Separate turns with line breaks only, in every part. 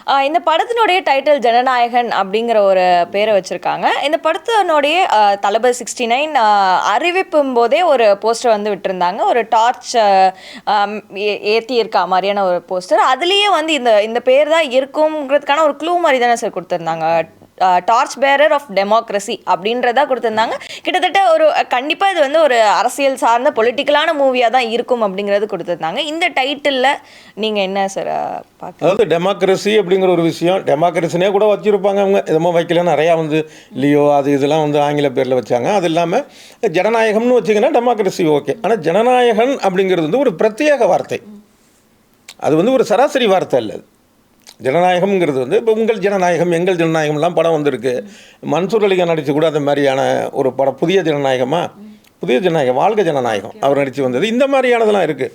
இந்த படத்தினுடைய டைட்டில் ஜனநாயகன் அப்படிங்கிற ஒரு பேரை வச்சுருக்காங்க. இந்த படத்தினுடைய தளபதி 69 அறிவிப்பும் போதே ஒரு போஸ்டர் வந்து விட்டுருந்தாங்க. ஒரு டார்ச் ஏற்றி இருக்கா மாதிரியான ஒரு போஸ்டர். அதுலேயே வந்து இந்த பேர் தான் இருக்குங்கிறதுக்கான ஒரு க்ளூ மாதிரி தானே சார் கொடுத்துருந்தாங்க. டார்ச் பேரர் ஆஃப் டெமோக்ரஸி அப்படின்றதா கொடுத்துருந்தாங்க. கிட்டத்தட்ட ஒரு கண்டிப்பாக இது வந்து ஒரு அரசியல் சார்ந்த பொலிட்டிக்கலான மூவியாக தான் இருக்கும் அப்படிங்கிறது கொடுத்துருந்தாங்க. இந்த டைட்டிலில் நீங்கள் என்ன சார் பார்க்க?
அதாவது டெமோக்ரஸி அப்படிங்கிற ஒரு விஷயம், டெமோக்ரஸினே கூட வச்சுருப்பாங்க அவங்க, எதுமோ வைக்கல, நிறையா வந்து லியோ அது இதெல்லாம் வந்து ஆங்கில பேரில் வச்சாங்க. அது இல்லாமல் ஜனநாயகம்னு வச்சிங்கன்னா டெமோக்ரஸி ஓகே. ஆனால் ஜனநாயகன் அப்படிங்கிறது வந்து ஒரு பிரத்யேக வார்த்தை, அது வந்து ஒரு சராசரி வார்த்தை இல்லை. ஜனநாயகம்ங்கிறது வந்து இப்போ உங்கள் ஜனநாயகம் எங்கள் ஜனநாயகம்லாம் படம் வந்திருக்கு. மன்சூர் அலிகான் நடித்து கூட அந்த மாதிரியான ஒரு படம், புதிய ஜனநாயகம் வாழ்க ஜனநாயகம் அவர் நடித்து வந்தது, இந்த மாதிரியானதெல்லாம் இருக்குது.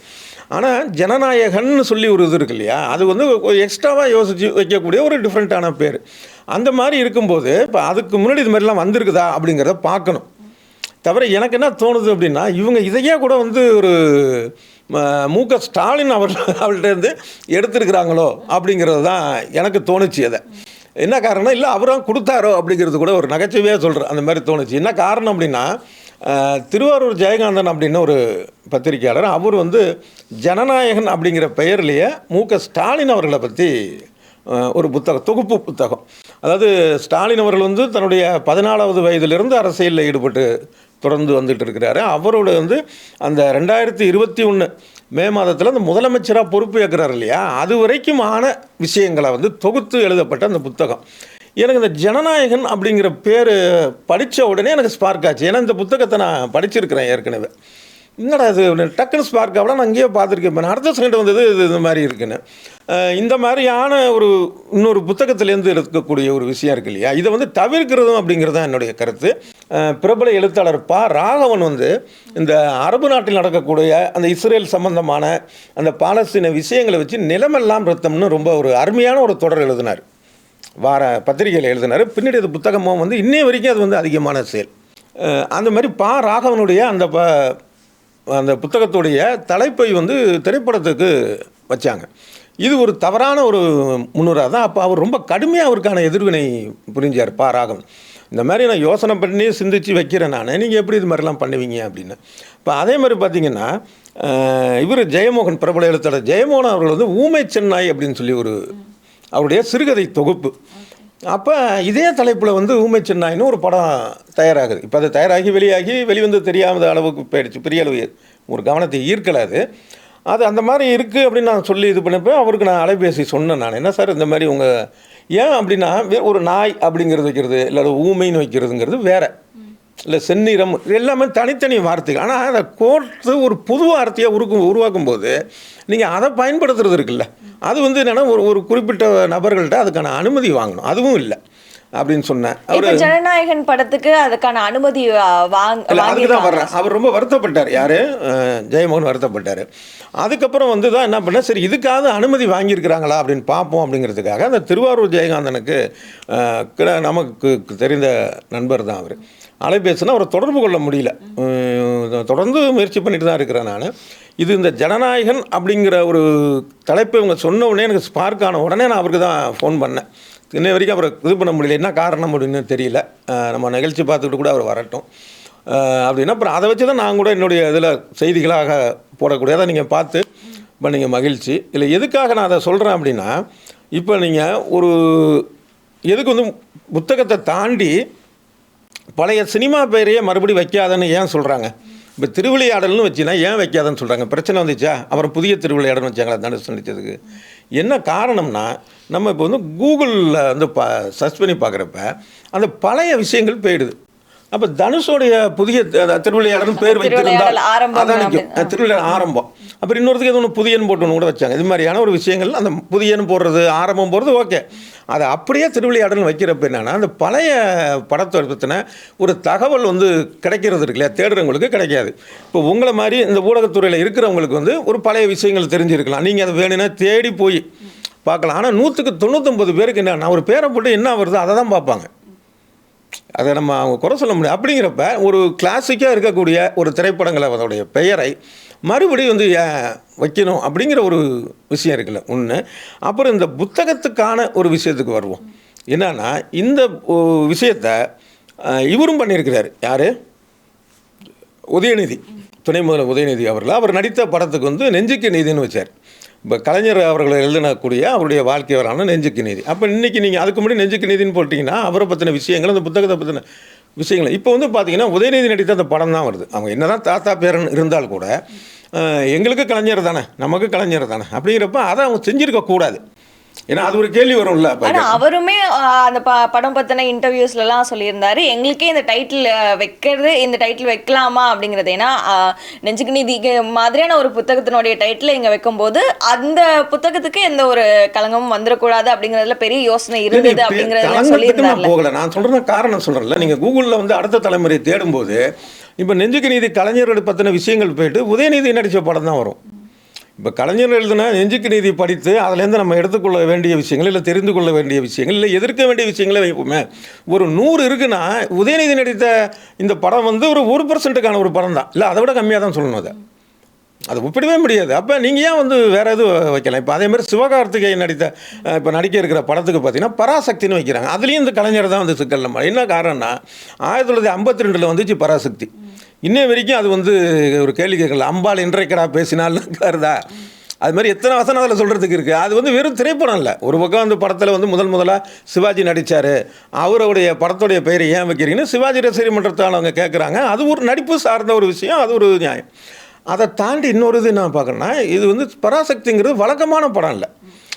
ஆனால் ஜனநாயகன்னு சொல்லி ஒரு இது இருக்கு இல்லையா, அது வந்து எக்ஸ்ட்ராவாக யோசித்து வைக்கக்கூடிய ஒரு டிஃப்ரெண்ட்டான பேர். அந்த மாதிரி இருக்கும்போது இப்போ அதுக்கு முன்னாடி இது மாதிரிலாம் வந்திருக்குதா அப்படிங்கிறத பார்க்கணும். தவிர எனக்கு என்ன தோணுது அப்படின்னா, இவங்க இதையே கூட வந்து ஒரு மு.க. ஸ்டாலின் அவர்கிட்டருந்து எடுத்துருக்கிறாங்களோ அப்படிங்கிறது தான் எனக்கு தோணுச்சு. அதை என்ன காரணம் இல்லை அவரும் கொடுத்தாரோ அப்படிங்கிறது கூட ஒரு நகைச்சுவையாக சொல்கிறேன். அந்த மாதிரி தோணுச்சு. என்ன காரணம் அப்படின்னா, திருவாரூர் ஜெயகாந்தன் அப்படின்னு ஒரு பத்திரிகையாளர், அவர் வந்து ஜனநாயகன் அப்படிங்கிற பெயர்லேயே மு.க. ஸ்டாலின் அவர்களை பற்றி ஒரு தொகுப்பு புத்தகம். அதாவது ஸ்டாலின் அவர்கள் வந்து தன்னுடைய 14வது வயதிலிருந்து அரசியலில் ஈடுபட்டு தொடர்ந்து வந்துட்டு இருக்கிறாரு. அவரோட வந்து அந்த 2021 மே மாதத்தில் அந்த முதலமைச்சராக பொறுப்பு ஏற்கிறார் இல்லையா, அது வரைக்கும் ஆன விஷயங்களை வந்து தொகுத்து எழுதப்பட்ட அந்த புத்தகம். எனக்கு இந்த ஜனநாயகன் அப்படிங்கிற பேர் படித்த உடனே எனக்கு ஸ்பார்க் ஆச்சு. ஏன்னா இந்த புத்தகத்தை நான் படிச்சிருக்கிறேன் ஏற்கனவே. என்னடா இது டக்குன்னு ஸ்பார்க் ஆகலாம், நான் அங்கேயே பார்த்துருக்கேன். இப்போ நான் அடுத்த செகண்ட் வந்தது இது இந்த மாதிரி இருக்குன்னு. இந்த மாதிரியான ஒரு இன்னொரு புத்தகத்திலேருந்து இருக்கக்கூடிய ஒரு விஷயம் இருக்கு இல்லையா, இதை வந்து தவிர்க்கிறதும் அப்படிங்கிறது தான் என்னுடைய கருத்து. பிரபல எழுத்தாளர் ராகவன் வந்து இந்த அரபு நாட்டில் நடக்கக்கூடிய அந்த இஸ்ரேல் சம்பந்தமான அந்த பாலஸ்தீன விஷயங்களை வச்சு நிலமெல்லாம் ரத்தம்னு ரொம்ப ஒரு அருமையான ஒரு தொடர் எழுதினார், வார பத்திரிகையில் எழுதினார். பின்னாடி அது புத்தகமும் வந்து இன்னைய வரைக்கும் அது வந்து அதிகமான சேல். அந்த மாதிரி ராகவனுடைய அந்த புத்தகத்துடைய தலைப்பை வந்து திரைப்படத்துக்கு வச்சாங்க. இது ஒரு தவறான ஒரு முன்னுரை தான். அப்போ அவர் ரொம்ப கடுமையாக அவருக்கான எதிர்வினை புரிஞ்சார் ராகவன். இந்த மாதிரி நான் யோசனை பண்ணி சிந்தித்து வைக்கிறேன் நான், நீங்கள் எப்படி இது மாதிரிலாம் பண்ணுவீங்க அப்படின்னு. இப்போ அதே மாதிரி பார்த்திங்கன்னா, இவர் ஜெயமோகன், பிரபல எழுத்தாளர் ஜெயமோகன் அவர்கள் வந்து ஊமை சென்னாய் அப்படின்னு சொல்லி ஒரு அவருடைய சிறுகதை தொகுப்பு. அப்போ இதே தலைப்பில் வந்து ஊமை சென்னாயின்னு ஒரு படம் தயாராகுது. இப்போ அது தயாராகி வெளிவந்து தெரியாத அளவுக்கு போயிடுச்சு, பெரிய அளவு ஒரு கவனத்தை ஈர்க்கலாது. அது அந்த மாதிரி இருக்குது அப்படின்னு நான் சொல்லி இது பண்ணிப்போ அவருக்கு நான் அலைபேசி சொன்னேன். நான் என்ன சார் இந்த மாதிரி உங்கள் ஏன் அப்படின்னா, ஒரு நாய் அப்படிங்கிறது வைக்கிறது இல்லை ஊமைன்னு வைக்கிறதுங்கிறது வேறு, இல்லை செந்நிறம் எல்லாமே தனித்தனி வார்த்தைகள். ஆனால் அதை கோர்த்து ஒரு புது வார்த்தையாக உருவாக்கும் போது நீங்கள் அதை பயன்படுத்துறது இருக்குல்ல, அது வந்து என்னென்னா ஒரு குறிப்பிட்ட நபர்கள்ட்ட அதுக்கான அனுமதி வாங்கணும், அதுவும் இல்லை அப்படின்னு சொன்னேன்.
அவர் ஜனநாயகன் படத்துக்கு அதுக்கான அனுமதி
அதுக்கு தான் வர்றேன். அவர் ரொம்ப வருத்தப்பட்டார், யார் ஜெயமோகன் வருத்தப்பட்டார். அதுக்கப்புறம் வந்து தான் என்ன பண்ணேன், சரி இதுக்காக அனுமதி வாங்கியிருக்கிறாங்களா அப்படின்னு பார்ப்போம் அப்படிங்கிறதுக்காக அந்த திருவாரூர் ஜெயகாந்தனுக்கு நமக்கு தெரிந்த நண்பர் தான் அவர். அலைபேசினா அவரை தொடர்பு கொள்ள முடியல, தொடர்ந்து முயற்சி பண்ணிட்டு தான் இருக்கிறேன் நான். இது இந்த ஜனநாயகன் அப்படிங்கிற ஒரு தலைப்பை இவங்க சொன்ன உடனே எனக்கு ஸ்பார்க் ஆன உடனே நான் அவருக்கு தான் ஃபோன் பண்ணேன். இன்ன வரைக்கும் அவரை இது பண்ண முடியல, என்ன காரணம் அப்படின்னு தெரியல. நம்ம நிகழ்ச்சி பார்த்துக்கிட்டு கூட அவர் வரட்டும் அப்படின்னா அப்புறம் அதை வச்சு தான் நான் கூட என்னுடைய இதில் செய்திகளாக போடக்கூடியதை நீங்கள் பார்த்து இப்போ நீங்கள் மகிழ்ச்சி. இல்லை எதுக்காக நான் அதை சொல்கிறேன் அப்படின்னா, இப்போ நீங்கள் ஒரு எதுக்கு வந்து புத்தகத்தை தாண்டி பழைய சினிமா பெயரையே மறுபடி வைக்காதன்னு ஏன் சொல்கிறாங்க? இப்போ திருவிளையாடல்னு வச்சுன்னா ஏன் வைக்காதன்னு சொல்கிறாங்க? பிரச்சனை வந்துச்சா? அப்புறம் புதிய திருவிளையாடல்னு வச்சாங்களா தனுஷ் நடித்ததுக்கு? என்ன காரணம்னா, நம்ம இப்போ வந்து கூகுளில் வந்து சர்ச் பண்ணி பார்க்குறப்ப அந்த பழைய விஷயங்கள் போயிடுது. அப்போ தனுஷோடைய புதிய திருவிளையாடல் பேர் வைத்திருந்தால் அதான் திருவிளையாடல் ஆரம்பம். அப்புறம் இன்னொருத்துக்கு எது ஒன்று புதியன்னு போட்டு கூட வச்சாங்க. இது மாதிரியான ஒரு விஷயங்கள் அந்த புதியன்னு போடுறது ஆரம்பம் போடுறது ஓகே. அதை அப்படியே திருவிளையாடல்னு வைக்கிறப்ப என்னென்னா, அந்த பழைய படத்தை பற்றின ஒரு தகவல் வந்து கிடைக்கிறது இருக்கு இல்லையா, தேடுறவங்களுக்கு கிடைக்காது. இப்போ உங்களை மாதிரி இந்த ஊடகத்துறையில் இருக்கிறவங்களுக்கு வந்து ஒரு பழைய விஷயங்கள் தெரிஞ்சிருக்கலாம், நீங்கள் அதை வேணும்னா தேடி போய் பார்க்கலாம். ஆனால் 100க்கு 99 பேருக்கு என்ன, ஒரு பேரை போட்டு என்ன வருதோ அதை தான் பார்ப்பாங்க. அதை நம்ம அவங்க குறை சொல்ல முடியாது. அப்படிங்கிறப்ப ஒரு கிளாசிக்காக இருக்கக்கூடிய ஒரு திரைப்படங்களை அதோடைய பெயரை மறுபடியும் வந்து ஏன் வைக்கணும் அப்படிங்கிற ஒரு விஷயம் இருக்குல்ல ஒன்று. அப்புறம் இந்த புத்தகத்துக்கான ஒரு விஷயத்துக்கு வருவோம். என்னன்னா இந்த விஷயத்தை இவரும் பண்ணியிருக்கிறார். யார்? உதயநிதி, துணை முதல்வர் உதயநிதி அவர்கள். அவர் நடித்த படத்துக்கு வந்து நெஞ்சுக்கு நீதினு வச்சார். இப்போ கலைஞர் அவர்கள் எழுதினக்கூடிய அவருடைய வாழ்க்கை வரான நெஞ்சுக்கு நீதி. அப்போ இன்றைக்கி நீங்கள் அதுக்கு முன்னாடி நெஞ்சுக்கு நீதினு போட்டிங்கன்னா அவரை பற்றின விஷயங்கள், அந்த புத்தகத்தை பற்றின விஷயங்கள் இப்போ வந்து பார்த்தீங்கன்னா உதயநிதி நடித்த அந்த படம் தான் வருது. அவங்க என்ன தான் தாத்தா பேரன் இருந்தால் கூட எங்களுக்கு கலைஞர் தானே, நமக்கு கலைஞர் தானே அப்படிங்கிறப்ப அதை அவங்க செஞ்சுருக்கக்கூடாது. ஏன்னா அது ஒரு கேள்வி வரும்ல.
ஆனா அவருமே அந்த படம் பத்தின இன்டர்வியூஸ்லாம் சொல்லியிருந்தாரு, எங்களுக்கே இந்த டைட்டில் வைக்கிறது, இந்த டைட்டில் வைக்கலாமா அப்படிங்கிறது. ஏன்னா நெஞ்சுக்கு நீதி மாதிரியான ஒரு புத்தகத்தினுடைய டைட்டில் இங்க வைக்கும்போது அந்த புத்தகத்துக்கு எந்த ஒரு களங்கமும் வந்துடக்கூடாது அப்படிங்கிறதுல பெரிய யோசனை இருந்தது அப்படிங்கறத சொல்லியிருந்தாரு.
போகல நான் சொல்றேன், காரணம் சொல்றேன்ல. நீங்க கூகுளில் வந்து அடுத்த தலைமுறை தேடும்போது இப்போ நெஞ்சுக்கு நீதி கலைஞர்கள் பற்றின விஷயங்கள் போயிட்டு உதயநிதி நடித்த படம் தான் வரும். இப்போ கலைஞர் எழுதுனா நெஞ்சுக்கு நீதி படித்து அதுலேருந்து நம்ம எடுத்துக்கொள்ள வேண்டிய விஷயங்கள், இல்லை தெரிந்து கொள்ள வேண்டிய விஷயங்கள், இல்லை எதிர்க்க வேண்டிய விஷயங்களே வைப்போமே. ஒரு 100 இருக்குன்னா உதயநிதி நடித்த இந்த படம் வந்து ஒரு 1% ஒரு படம் தான், இல்லை அதை விட கம்மியாக தான் சொல்லணும். அதை ஒப்பிடவே முடியாது. அப்போ நீங்கள் ஏன் வந்து வேறு எதுவும் வைக்கலாம்? இப்போ அதேமாதிரி சிவகார்த்திகேயன் நடித்த இப்போ நடிக்க இருக்கிற படத்துக்கு பார்த்தீங்கன்னா பராசக்தின்னு வைக்கிறாங்க. அதுலேயும் இந்த கலைஞர் தான் வந்து சிக்கல். நம்ம என்ன காரணம்னா 1952 வந்துச்சு பராசக்தி. இன்னை வரைக்கும் அது வந்து ஒரு கேள்வி கேட்கல. அம்பாள் இன்றைக்கடா பேசினாலும் கருதா, அது மாதிரி எத்தனை வசனம் அதில் சொல்கிறதுக்கு இருக்குது. அது வந்து வெறும் திரைப்படம் இல்லை. ஒரு பக்கம் அந்த படத்தில் வந்து முதலாக சிவாஜி நடித்தார். அவருடைய படத்துடைய பெயரை ஏன் வைக்கிறீங்கன்னு சிவாஜி ரசிகர் மன்றத்தால் அவங்க கேட்குறாங்க. அது ஒரு நடிப்பு சார்ந்த ஒரு விஷயம், அது ஒரு நியாயம். அதை தாண்டி இன்னொரு இது நான் பார்க்குறேன்னா, இது வந்து பராசக்திங்கிறது வழக்கமான படம் இல்லை.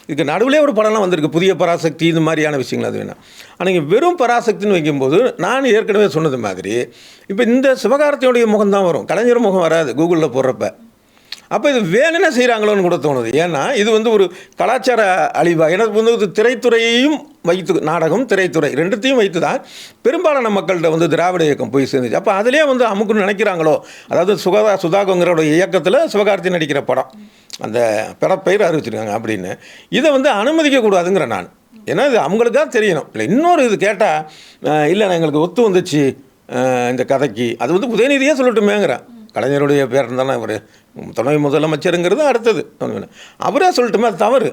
இதுக்கு நடுவிலே ஒரு படம்லாம் வந்திருக்கு, புதிய பராசக்தி, இது மாதிரியான விஷயங்கள். அது வேணாம். ஆனால் இங்கே வெறும் பராசக்தின்னு வைக்கும்போது நான் ஏற்கனவே சொன்னது மாதிரி இப்போ இந்த சிவகார்த்தியோடைய முகம் தான் வரும், கலைஞர் முகம் வராது கூகுளில் போடுறப்ப. அப்போ இது வேணும்னே செய்கிறாங்களோன்னு கூட தோணுது. ஏன்னா இது வந்து ஒரு கலாச்சார அழிவா. எனக்கு வந்து திரைத்துறையையும் வைத்து, நாடகம் திரைத்துறை ரெண்டுத்தையும் வைத்து தான் பெரும்பாலான மக்கள்கிட்ட வந்து திராவிட இயக்கம் போய் சேர்ந்துச்சு. அப்போ அதிலே வந்து அமுக்குன்னு நினைக்கிறாங்களோ. அதாவது சுதாகங்கிறோட இயக்கத்தில் சிவகார்த்தி நடிக்கிற படம், அந்த பெயர் அறிவிச்சிருக்காங்க அப்படின்னு. இதை வந்து அனுமதிக்கக்கூடாதுங்கிற நான். ஏன்னா இது அவங்களுக்காக தெரியணும். இல்லை இன்னொரு இது கேட்டால் இல்லை எங்களுக்கு ஒத்து வந்துச்சு இந்த கதைக்கு, அது வந்து உதயநிதியே சொல்லட்டுமேங்கிறேன். கலைஞருடைய பேர் தானே அவர் துணை முதலமைச்சருங்கிறது அடுத்தது. அவரே சொல்லட்டுமே, அது தவறு.